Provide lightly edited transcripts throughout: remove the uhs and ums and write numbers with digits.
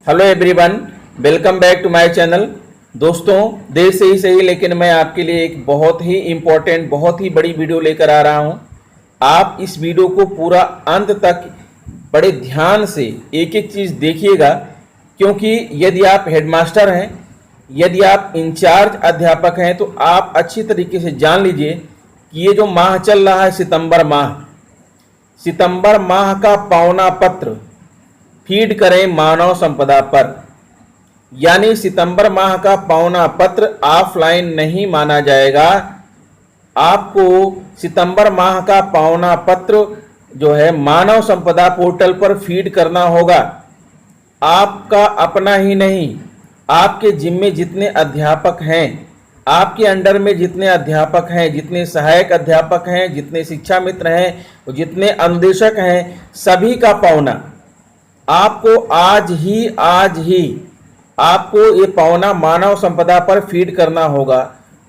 Hello everyone, welcome back to my channel. दोस्तों, देर से ही सही लेकिन मैं आपके लिए एक बहुत ही इम्पोर्टेंट, बहुत ही बड़ी वीडियो लेकर आ रहा हूं। आप इस वीडियो को पूरा अंत तक बड़े ध्यान से एक एक चीज़ देखिएगा, क्योंकि यदि आप हेडमास्टर हैं, यदि आप इंचार्ज अध्यापक हैं, तो आप अच्छी तरीके से जान लीजिए कि ये जो माह चल रहा है सितंबर माह का पावना पत्र फीड करें मानव संपदा पर। यानी सितंबर माह का पावना पत्र ऑफलाइन नहीं माना जाएगा। आपको सितंबर माह का पावना पत्र जो है मानव संपदा पोर्टल पर फीड करना होगा। आपका अपना ही नहीं, आपके जिम्मे जितने अध्यापक हैं, आपके अंडर में जितने अध्यापक हैं, जितने सहायक अध्यापक हैं, जितने शिक्षा मित्र हैं, जितने अनुदेशक हैं, सभी का पावना आपको आज ही आपको ये पावना मानव संपदा पर फीड करना होगा।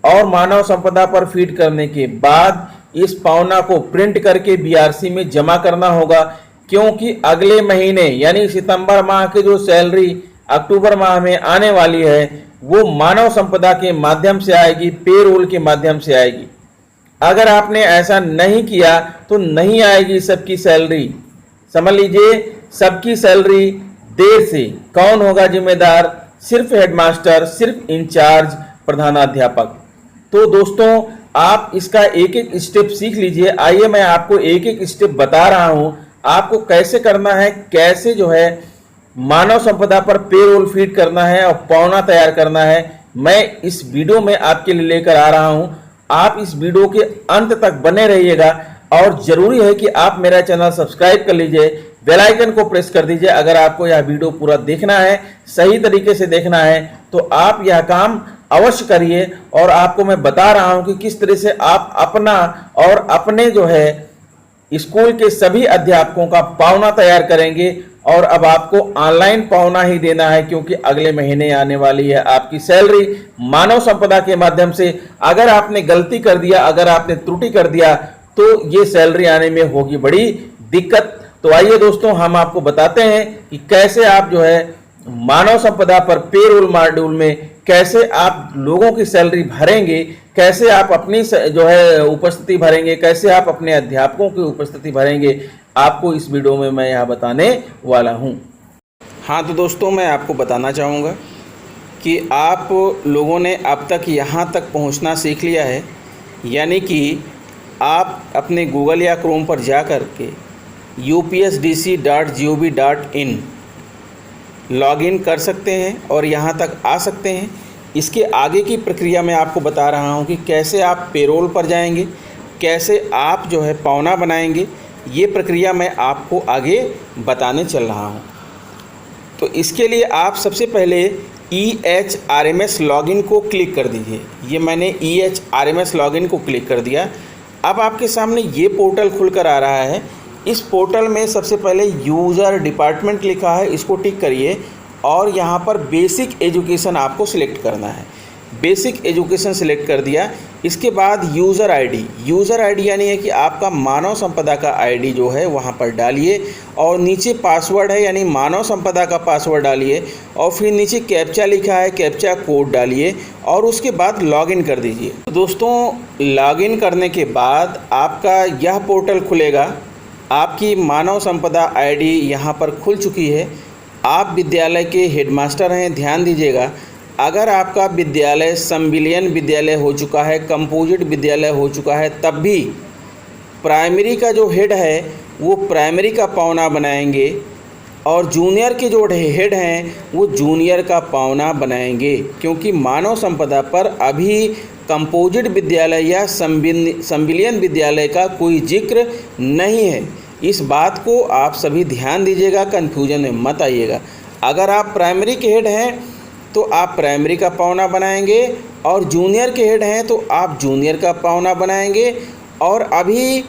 और मानव संपदा पर फीड करने के बाद इस पावना को प्रिंट करके बीआरसी में जमा करना होगा, क्योंकि अगले महीने यानी सितंबर माह की जो सैलरी अक्टूबर माह में आने वाली है वो मानव संपदा के माध्यम से आएगी, पेरोल के माध्यम से आएगी। अगर आपने ऐसा नहीं किया तो नहीं आएगी सबकी सैलरी। समझ लीजिए, सबकी सैलरी देर से कौन होगा जिम्मेदार? सिर्फ हेडमास्टर, सिर्फ इंचार्ज प्रधानाध्यापक। तो दोस्तों, आप इसका एक एक स्टेप सीख लीजिए। आइए मैं आपको एक एक स्टेप बता रहा हूं, आपको कैसे करना है, कैसे जो है मानव संपदा पर पेरोल फीड करना है और पावना तैयार करना है। मैं इस वीडियो में आपके लिए लेकर आ रहा हूं। आप इस वीडियो के अंत तक बने रहिएगा और जरूरी है कि आप मेरा चैनल सब्सक्राइब कर लीजिए, बेल आइकन को प्रेस कर दीजिए। अगर आपको यह वीडियो पूरा देखना है, सही तरीके से देखना है, तो आप यह काम अवश्य करिए। और आपको मैं बता रहा हूं कि किस तरह से आप अपना और अपने जो है स्कूल के सभी अध्यापकों का पावना तैयार करेंगे। और अब आपको ऑनलाइन पावना ही देना है, क्योंकि अगले महीने आने वाली है आपकी सैलरी मानव संपदा के माध्यम से। अगर आपने गलती कर दिया, अगर आपने त्रुटि कर दिया, तो ये सैलरी आने में होगी बड़ी दिक्कत। तो आइए दोस्तों, हम आपको बताते हैं कि कैसे आप जो है मानव संपदा पर पेरोल मॉड्यूल में कैसे आप लोगों की सैलरी भरेंगे, कैसे आप अपनी जो है उपस्थिति भरेंगे, कैसे आप अपने अध्यापकों की उपस्थिति भरेंगे, आपको इस वीडियो में मैं यह बताने वाला हूं। हाँ, तो दोस्तों, मैं आपको बताना चाहूँगा कि आप लोगों ने अब तक यहाँ तक पहुँचना सीख लिया है। यानी कि आप अपने गूगल या क्रोम पर जा कर के upsdc.gov.in लॉगिन कर सकते हैं और यहाँ तक आ सकते हैं। इसके आगे की प्रक्रिया मैं आपको बता रहा हूँ कि कैसे आप पेरोल पर जाएंगे, कैसे आप जो है पावना बनाएंगे। ये प्रक्रिया मैं आपको आगे बताने चल रहा हूँ। तो इसके लिए आप सबसे पहले EHRMS लॉगिन को क्लिक कर दीजिए। ये मैंने EHRMS लॉगिन को क्लिक कर दिया। अब आपके सामने ये पोर्टल खुलकर आ रहा है। इस पोर्टल में सबसे पहले यूज़र डिपार्टमेंट लिखा है, इसको टिक करिए और यहाँ पर बेसिक एजुकेशन आपको सिलेक्ट करना है। बेसिक एजुकेशन सिलेक्ट कर दिया। इसके बाद यूज़र आईडी यानी है कि आपका मानव संपदा का आईडी जो है वहाँ पर डालिए और नीचे पासवर्ड है यानी मानव संपदा का पासवर्ड डालिए और फिर नीचे कैप्चा लिखा है, कैप्चा कोड डालिए और उसके बाद लॉगिन कर दीजिए। तो दोस्तों, लॉगिन करने के बाद आपका यह पोर्टल खुलेगा। आपकी मानव संपदा आईडी यहाँ पर खुल चुकी है। आप विद्यालय के हेडमास्टर हैं, ध्यान दीजिएगा। अगर आपका विद्यालय संविलियन विद्यालय हो चुका है, कंपोजिट विद्यालय हो चुका है, तब भी प्राइमरी का जो हेड है वो प्राइमरी का पावना बनाएंगे और जूनियर के जो हेड हैं वो जूनियर का पावना बनाएंगे, क्योंकि मानव संपदा पर अभी कंपोजिट विद्यालय या संविलियन विद्यालय का कोई जिक्र नहीं है। इस बात को आप सभी ध्यान दीजिएगा, कन्फ्यूजन में मत आइएगा। अगर आप प्राइमरी के हेड हैं तो आप प्राइमरी का पावना बनाएंगे और जूनियर के हेड हैं तो आप जूनियर का पावना बनाएंगे। और अभी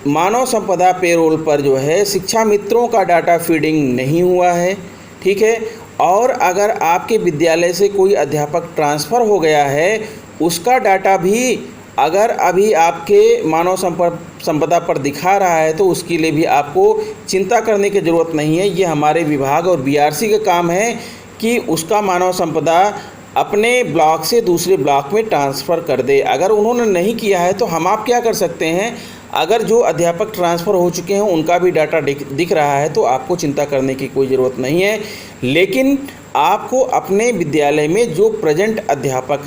मानव संपदा पेरोल पर जो है शिक्षा मित्रों का डाटा फीडिंग नहीं हुआ है, ठीक है। और अगर आपके विद्यालय से कोई अध्यापक ट्रांसफ़र हो गया है उसका डाटा भी अगर अभी आपके मानव संपदा पर दिखा रहा है तो उसके लिए भी आपको चिंता करने की ज़रूरत नहीं है। ये हमारे विभाग और बीआरसी का काम है कि उसका मानव संपदा अपने ब्लॉक से दूसरे ब्लॉक में ट्रांसफ़र कर दे। अगर उन्होंने नहीं किया है तो हम आप क्या कर सकते हैं, अगर जो अध्यापक ट्रांसफ़र हो चुके हैं उनका भी डाटा दिख रहा है तो आपको चिंता करने की कोई ज़रूरत नहीं है। लेकिन आपको अपने विद्यालय में जो प्रेजेंट अध्यापक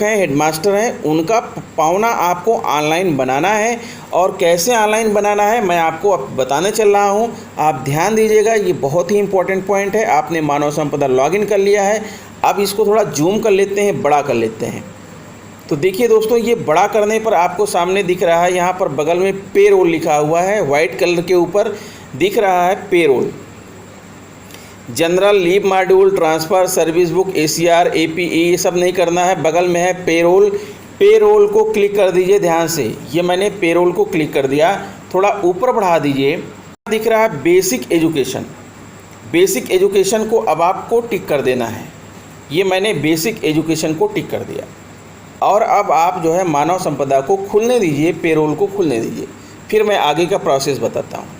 हैं, हेडमास्टर हैं, उनका पावना आपको ऑनलाइन बनाना है। और कैसे ऑनलाइन बनाना है मैं आपको अब बताने चल रहा हूं। आप ध्यान दीजिएगा, ये बहुत ही इम्पोर्टेंट पॉइंट है। आपने मानव संपदा लॉगिन कर लिया है, अब इसको थोड़ा जूम कर लेते हैं, बड़ा कर लेते हैं। तो देखिए दोस्तों, ये बड़ा करने पर आपको सामने दिख रहा है, यहाँ पर बगल में पेरोल लिखा हुआ है, वाइट कलर के ऊपर दिख रहा है payroll. General, leave module, transfer, service book, ACR, APE ये सब नहीं करना है। बगल में है पेरोल, पेरोल को क्लिक कर दीजिए ध्यान से। ये मैंने पेरोल को क्लिक कर दिया, थोड़ा ऊपर बढ़ा दीजिए। दिख रहा है बेसिक एजुकेशन, बेसिक एजुकेशन को अब आपको टिक कर देना है। ये मैंने बेसिक एजुकेशन को टिक कर दिया। और अब आप जो है मानव संपदा को खुलने दीजिए, पेरोल को खुलने दीजिए, फिर मैं आगे का प्रोसेस बताता हूँ।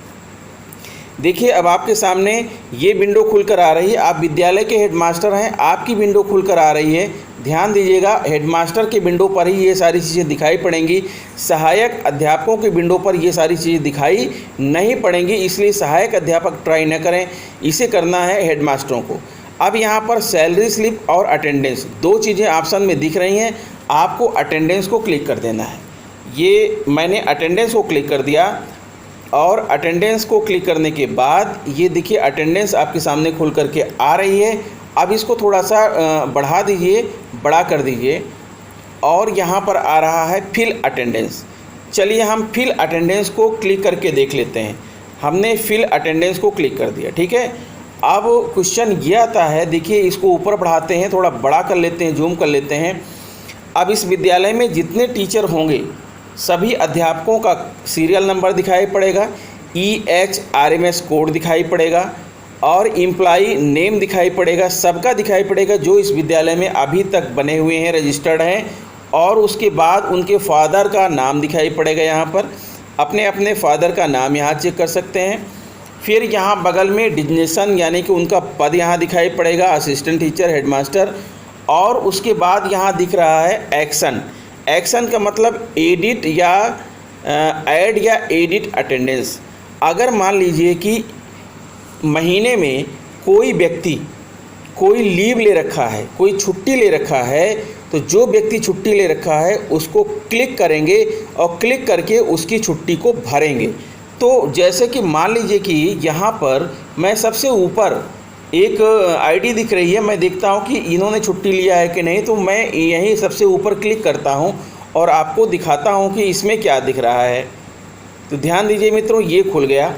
देखिए अब आपके सामने ये विंडो खुलकर आ रही है। आप विद्यालय के हेडमास्टर हैं, आपकी विंडो खुलकर आ रही है। ध्यान दीजिएगा, हेडमास्टर के विंडो पर ही ये सारी चीज़ें दिखाई पड़ेंगी। सहायक अध्यापकों के विंडो पर ये सारी चीज़ें दिखाई नहीं पड़ेंगी, इसलिए सहायक अध्यापक ट्राई न करें, इसे करना है हेडमास्टरों को। अब यहाँ पर सैलरी स्लिप और अटेंडेंस दो चीज़ें ऑप्शन में दिख रही हैं, आपको अटेंडेंस को क्लिक कर देना है। ये मैंने अटेंडेंस को क्लिक कर दिया और अटेंडेंस को क्लिक करने के बाद ये देखिए अटेंडेंस आपके सामने खुल करके आ रही है। अब इसको थोड़ा सा बढ़ा दीजिए, बड़ा कर दीजिए और यहाँ पर आ रहा है फिल अटेंडेंस। चलिए हम फिल अटेंडेंस को क्लिक करके देख लेते हैं। हमने फिल अटेंडेंस को क्लिक कर दिया, ठीक है। अब क्वेश्चन ये आता है, देखिए इसको ऊपर बढ़ाते हैं, थोड़ा बड़ा कर लेते हैं, जूम कर लेते हैं। अब इस विद्यालय में जितने टीचर होंगे सभी अध्यापकों का सीरियल नंबर दिखाई पड़ेगा, EHRMS कोड दिखाई पड़ेगा और एम्प्लॉई नेम दिखाई पड़ेगा, सबका दिखाई पड़ेगा जो इस विद्यालय में अभी तक बने हुए हैं, रजिस्टर्ड हैं। और उसके बाद उनके फादर का नाम दिखाई पड़ेगा, यहाँ पर अपने अपने फादर का नाम यहाँ चेक कर सकते हैं। फिर यहाँ बगल में डिजिग्नेशन यानी कि उनका पद यहाँ दिखाई पड़ेगा, असिस्टेंट टीचर, हेडमास्टर। और उसके बाद यहाँ दिख रहा है एक्शन। एक्शन का मतलब एडिट या ऐड या एडिट अटेंडेंस। अगर मान लीजिए कि महीने में कोई व्यक्ति कोई लीव ले रखा है, कोई छुट्टी ले रखा है, तो जो व्यक्ति छुट्टी ले रखा है उसको क्लिक करेंगे और क्लिक करके उसकी छुट्टी को भरेंगे। तो जैसे कि मान लीजिए कि यहाँ पर मैं सबसे ऊपर एक आईडी दिख रही है, मैं देखता हूँ कि इन्होंने छुट्टी लिया है कि नहीं, तो मैं यहीं सबसे ऊपर क्लिक करता हूँ और आपको दिखाता हूँ कि इसमें क्या दिख रहा है। तो ध्यान दीजिए मित्रों, ये खुल गया।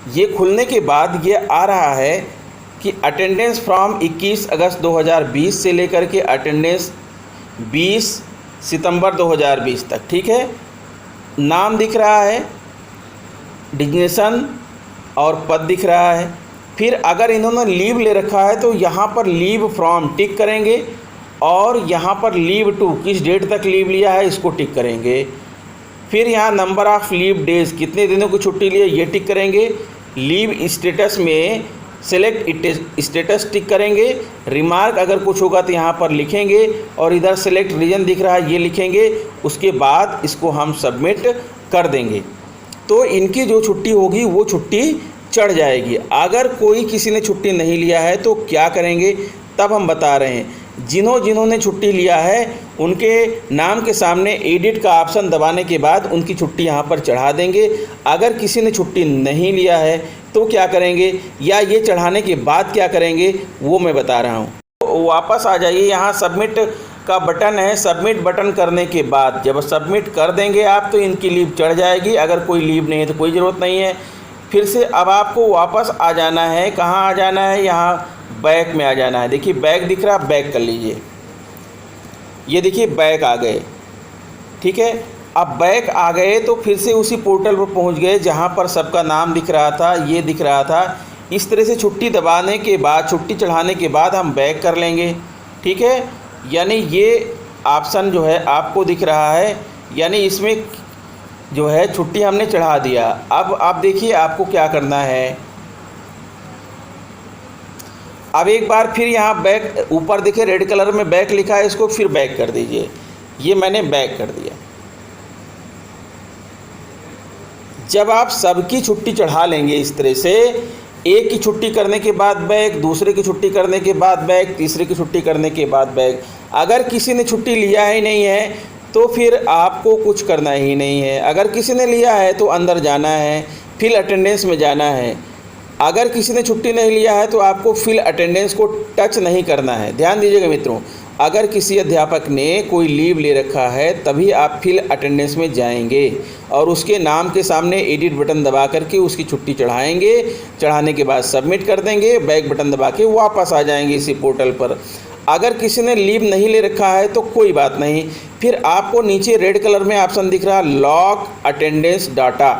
ये खुलने के बाद ये आ रहा है कि अटेंडेंस फ्रॉम 21 अगस्त 2020 से लेकर के अटेंडेंस 20 सितंबर 2020 तक, ठीक है। नाम दिख रहा है, डिजिग्नेशन और पद दिख रहा है। फिर अगर इन्होंने लीव ले रखा है तो यहाँ पर लीव फ्रॉम टिक करेंगे और यहाँ पर लीव टू किस डेट तक लीव लिया है इसको टिक करेंगे। फिर यहाँ नंबर ऑफ़ लीव डेज़ कितने दिनों की छुट्टी ली है ये टिक करेंगे। लीव स्टेटस में सेलेक्ट स्टेटस टिक करेंगे। रिमार्क अगर कुछ होगा तो यहाँ पर लिखेंगे और इधर सेलेक्ट रीजन दिख रहा है ये लिखेंगे। उसके बाद इसको हम सबमिट कर देंगे तो इनकी जो छुट्टी होगी वो छुट्टी चढ़ जाएगी। अगर कोई किसी ने छुट्टी नहीं लिया है तो क्या करेंगे तब हम बता रहे हैं। जिन्होंने छुट्टी लिया है उनके नाम के सामने एडिट का ऑप्शन दबाने के बाद उनकी छुट्टी यहाँ पर चढ़ा देंगे। अगर किसी ने छुट्टी नहीं लिया है तो क्या करेंगे या ये चढ़ाने के बाद क्या करेंगे वो मैं बता रहा हूँ। तो वापस आ जाइए, यहाँ सबमिट का बटन है। सबमिट बटन करने के बाद जब सबमिट कर देंगे आप तो इनकी लीव चढ़ जाएगी। अगर कोई लीव नहीं है तो कोई ज़रूरत नहीं है। फिर से अब आपको वापस आ जाना है। कहाँ आ जाना है? यहाँ बैक में आ जाना है। देखिए बैक दिख रहा है, बैक कर लीजिए। ये देखिए बैक आ गए, ठीक है। अब बैक आ गए तो फिर से उसी पोर्टल पर पहुंच गए जहां पर सबका नाम दिख रहा था, ये दिख रहा था। इस तरह से छुट्टी दबाने के बाद, छुट्टी चढ़ाने के बाद हम बैक कर लेंगे, ठीक है। यानी ये ऑप्शन जो है आपको दिख रहा है, यानी इसमें जो है छुट्टी हमने चढ़ा दिया। अब आप देखिए आपको क्या करना है। अब एक बार फिर यहाँ बैक, ऊपर देखिए रेड कलर में बैक लिखा है, इसको फिर बैक कर दीजिए। ये मैंने बैक कर दिया। जब आप सबकी छुट्टी चढ़ा लेंगे इस तरह से, एक की छुट्टी करने के बाद बैक, दूसरे की छुट्टी करने के बाद बैक, तीसरे की छुट्टी करने के बाद बैक, अगर किसी ने छुट्टी लिया ही नहीं है तो फिर आपको कुछ करना ही नहीं है। अगर किसी ने लिया है तो अंदर जाना है, फिल अटेंडेंस में जाना है। अगर किसी ने छुट्टी नहीं लिया है तो आपको फिल अटेंडेंस को टच नहीं करना है। ध्यान दीजिएगा मित्रों, अगर किसी अध्यापक ने कोई लीव ले रखा है तभी आप फिल अटेंडेंस में जाएंगे और उसके नाम के सामने एडिट बटन दबा करके उसकी छुट्टी चढ़ाएंगे। चढ़ाने के बाद सबमिट कर देंगे, बैक बटन दबा के वापस आ जाएंगे इसी पोर्टल पर। अगर किसी ने लीव नहीं ले रखा है तो कोई बात नहीं, फिर आपको नीचे रेड कलर में ऑप्शन दिख रहा है log attendance data,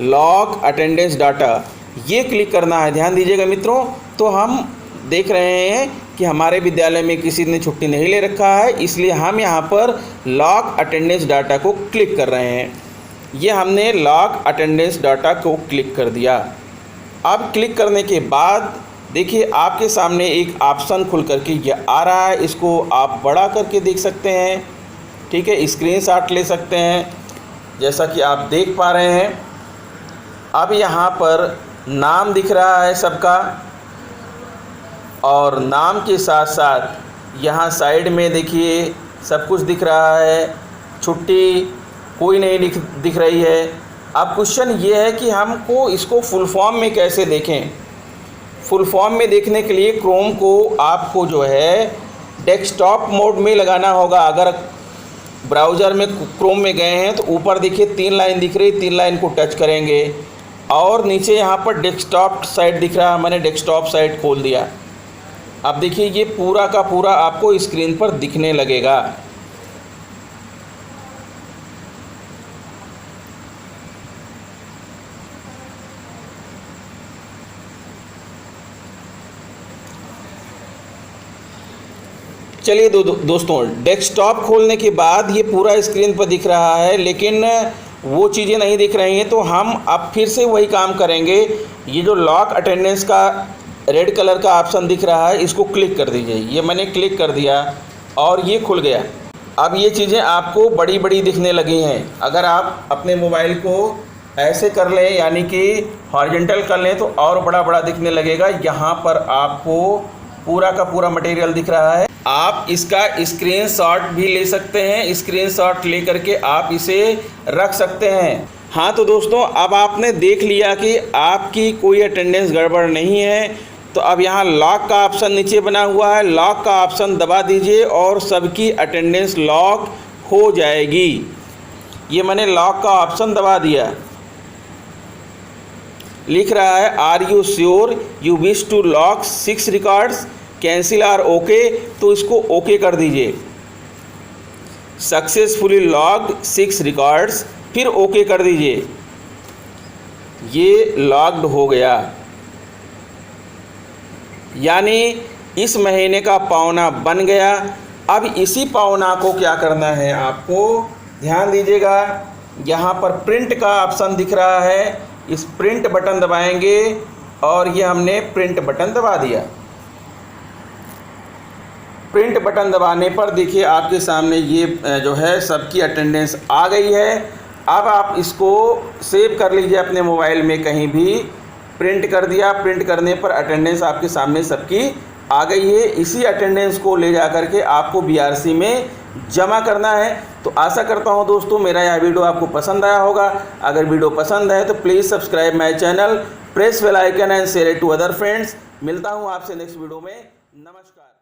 log attendance data, ये क्लिक करना है। ध्यान दीजिएगा मित्रों, तो हम देख रहे हैं कि हमारे विद्यालय में किसी ने छुट्टी नहीं ले रखा है, इसलिए हम यहाँ पर लॉग अटेंडेंस डाटा को क्लिक कर रहे हैं। ये हमने लॉग अटेंडेंस डाटा को क्लिक कर दिया। अब क्लिक करने के बाद देखिए आपके सामने एक ऑप्शन खुल करके ये आ रहा है, इसको आप बड़ा करके देख सकते हैं। ठीक है, स्क्रीनशॉट ले सकते हैं जैसा कि आप देख पा रहे हैं। अब यहाँ पर नाम दिख रहा है सबका, और नाम के साथ साथ यहाँ साइड में देखिए सब कुछ दिख रहा है। छुट्टी कोई नहीं दिख रही है। अब क्वेश्चन ये है कि हमको इसको फुल फॉर्म में कैसे देखें। फुल फॉर्म में देखने के लिए क्रोम को आपको जो है डेस्कटॉप मोड में लगाना होगा। अगर ब्राउज़र में क्रोम में गए हैं तो ऊपर देखिए 3 लाइन दिख रही, 3 लाइन को टच करेंगे और नीचे यहाँ पर डेस्कटॉप साइट दिख रहा है, मैंने डेस्कटॉप साइट खोल दिया। अब देखिए ये पूरा का पूरा आपको स्क्रीन पर दिखने लगेगा। चलिए दोस्तों, डेस्कटॉप खोलने के बाद ये पूरा स्क्रीन पर दिख रहा है, लेकिन वो चीज़ें नहीं दिख रही हैं। तो हम अब फिर से वही काम करेंगे। ये जो लॉक अटेंडेंस का रेड कलर का ऑप्शन दिख रहा है, इसको क्लिक कर दीजिए। ये मैंने क्लिक कर दिया और ये खुल गया। अब ये चीज़ें आपको बड़ी बड़ी दिखने लगी हैं। अगर आप अपने मोबाइल को ऐसे कर लें, यानी कि हॉरिजॉन्टल कर लें, तो और बड़ा बड़ा दिखने लगेगा। यहाँ पर आपको पूरा का पूरा मटेरियल दिख रहा है। आप इसका स्क्रीनशॉट भी ले सकते हैं। स्क्रीनशॉट ले करके आप इसे रख सकते हैं। हाँ तो दोस्तों, अब आपने देख लिया कि आपकी कोई अटेंडेंस गड़बड़ नहीं है। तो अब यहाँ लॉक का ऑप्शन नीचे बना हुआ है, लॉक का ऑप्शन दबा दीजिए और सबकी अटेंडेंस लॉक हो जाएगी। ये मैंने लॉक का ऑप्शन दबा दिया। लिख रहा है are you sure you wish to lock 6 records, cancel or okay, तो इसको ओके कर दीजिए। सक्सेसफुली लॉग्ड 6 रिकॉर्ड्स, फिर ओके कर दीजिए। ये लॉग्ड हो गया, यानी इस महीने का पावना बन गया। अब इसी पावना को क्या करना है आपको, ध्यान दीजिएगा। यहाँ पर प्रिंट का ऑप्शन दिख रहा है, इस प्रिंट बटन दबाएंगे और ये हमने प्रिंट बटन दबा दिया। प्रिंट बटन दबाने पर देखिए आपके सामने ये जो है सबकी अटेंडेंस आ गई है। अब आप इसको सेव कर लीजिए अपने मोबाइल में कहीं भी। प्रिंट कर दिया, प्रिंट करने पर अटेंडेंस आपके सामने सबकी आ गई है। इसी अटेंडेंस को ले जा करके आपको बीआरसी में जमा करना है। तो आशा करता हूं दोस्तों मेरा यह वीडियो आपको पसंद आया होगा। अगर वीडियो पसंद है तो please subscribe my channel, press bell icon and share it to other friends. मिलता हूं आपसे नेक्स्ट वीडियो में। नमस्कार।